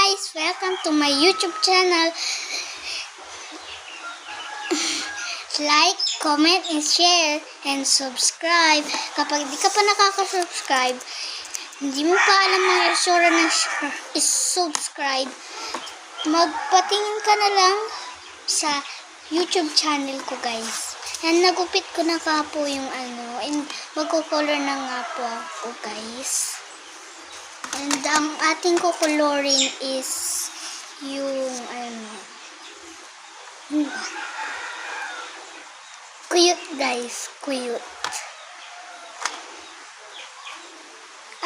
guys! Welcome to my YouTube channel. Like, comment, and share, and subscribe. Kapag di ka pa nakaka-subscribe, hindi mo pa alam ang isura ng subscribe, magpatingin ka na lang sa YouTube channel ko, guys. And nagupit ko na nga po yung and magko-color na nga po ako, guys. And ang ating kukolorin is yung cute, guys, cute.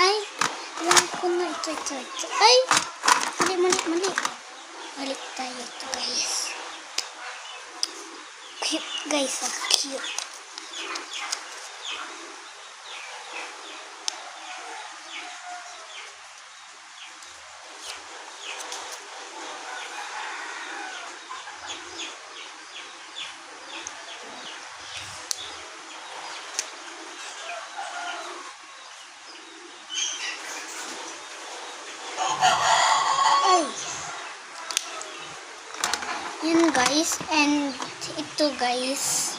Ay, alam ko na ito. Ay, mali. Balik tayo ito, guys. Cute, guys, cute. Yun, guys, and ito, guys,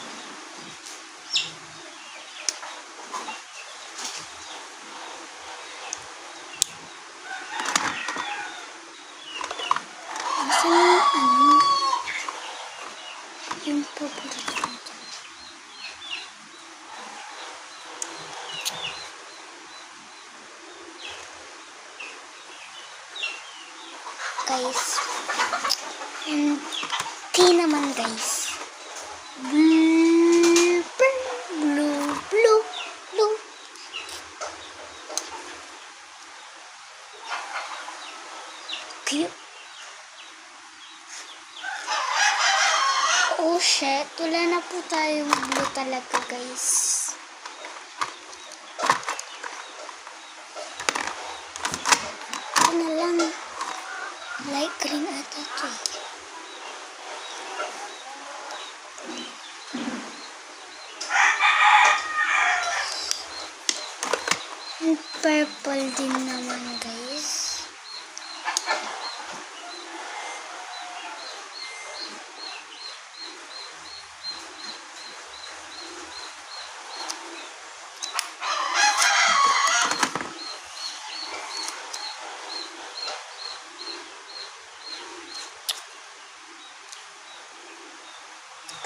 yung paborito ko. Guys, and tea naman, guys. Blue. Cute. Oh shit, wala na po tayong blue talaga, guys. Ano lang, light green ata ito. And purple din naman, guys.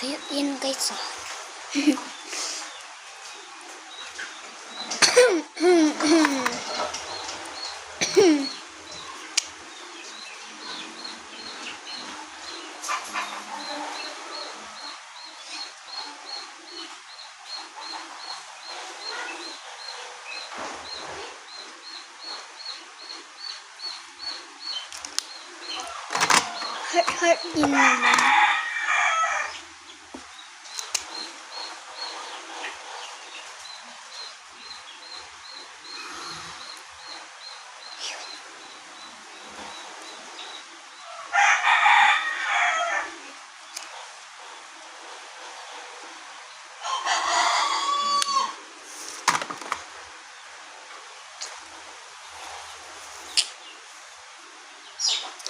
Kaya yun, guys. Heart din naman.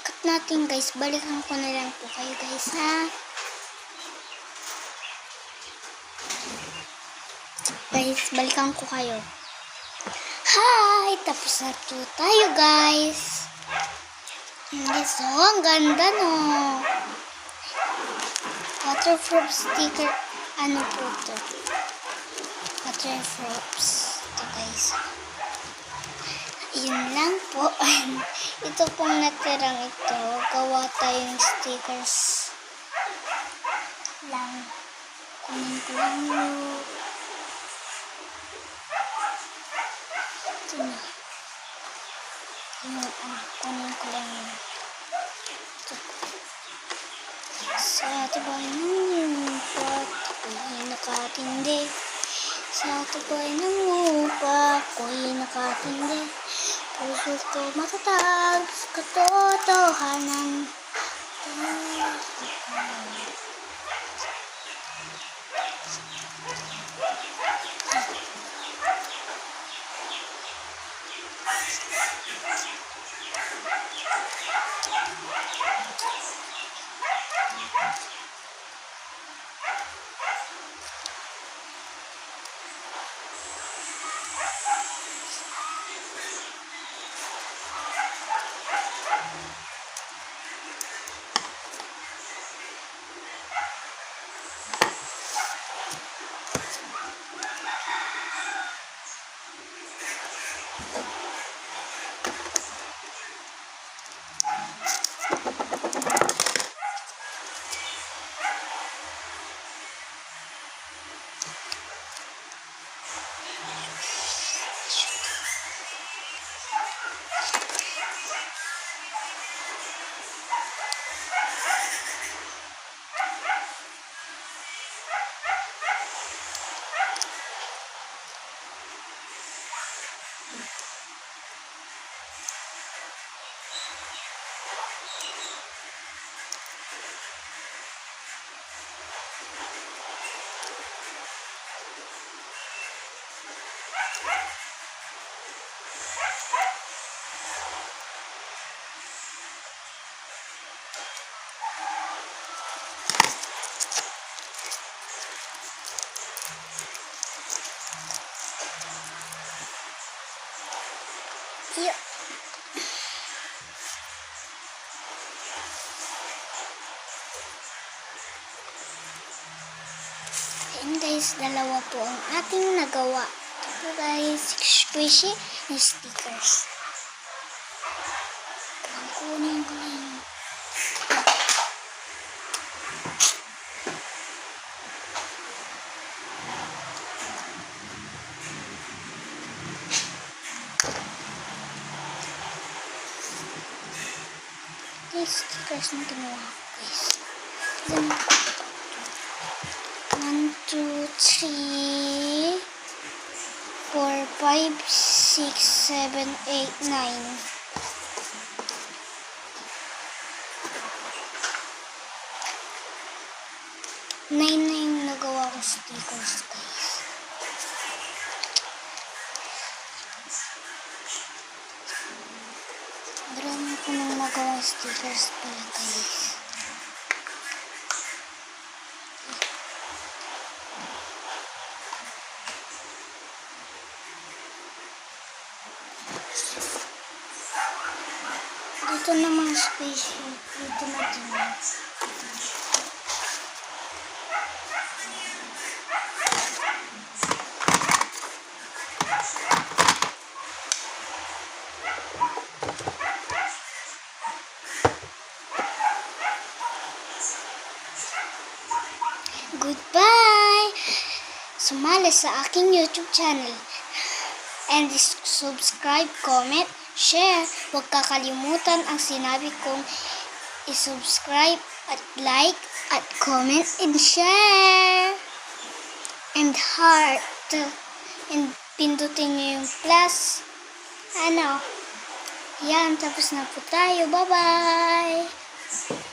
Cut natin, guys. Balikan ko na lang po kayo, guys, ha? Guys, balikan ko kayo. Hi! Tapos na po tayo, guys. Guys, ang ganda, no? Waterproof sticker. Ano po ito? Waterproofs. Ito, guys. Yun lang po. Ito pong natirang ito. Gawa tayong stickers lang. Kunin ko lang yun. Ito na. Kunin ko lang yun. Ito. Sa tibay ng upa, ako'y nakatindi. Sa tibay ng upa, ako'y nakatindi. Puso ko matatag sa katotohanan. guys, dalawa po ang ating nagawa. Ito po guys, squishy na stickers. Kunin ko lang. Yung stickers na ginawa ko guys. 1, 2, 3, 4, 5, 6, 7, 8, 9. Nine na yung nagawa ko stickers, guys. Marami ko nang nagawa stickers pala, guys. Dito naman spaceship. Dito na din. Goodbye! Sumali sa aking YouTube channel. And subscribe, comment, share. Huwag kakalimutan ang sinabi kong i-subscribe at like at comment and share. And heart. And pindutin nyo yung plus. Yan, tapos na po tayo. Bye-bye!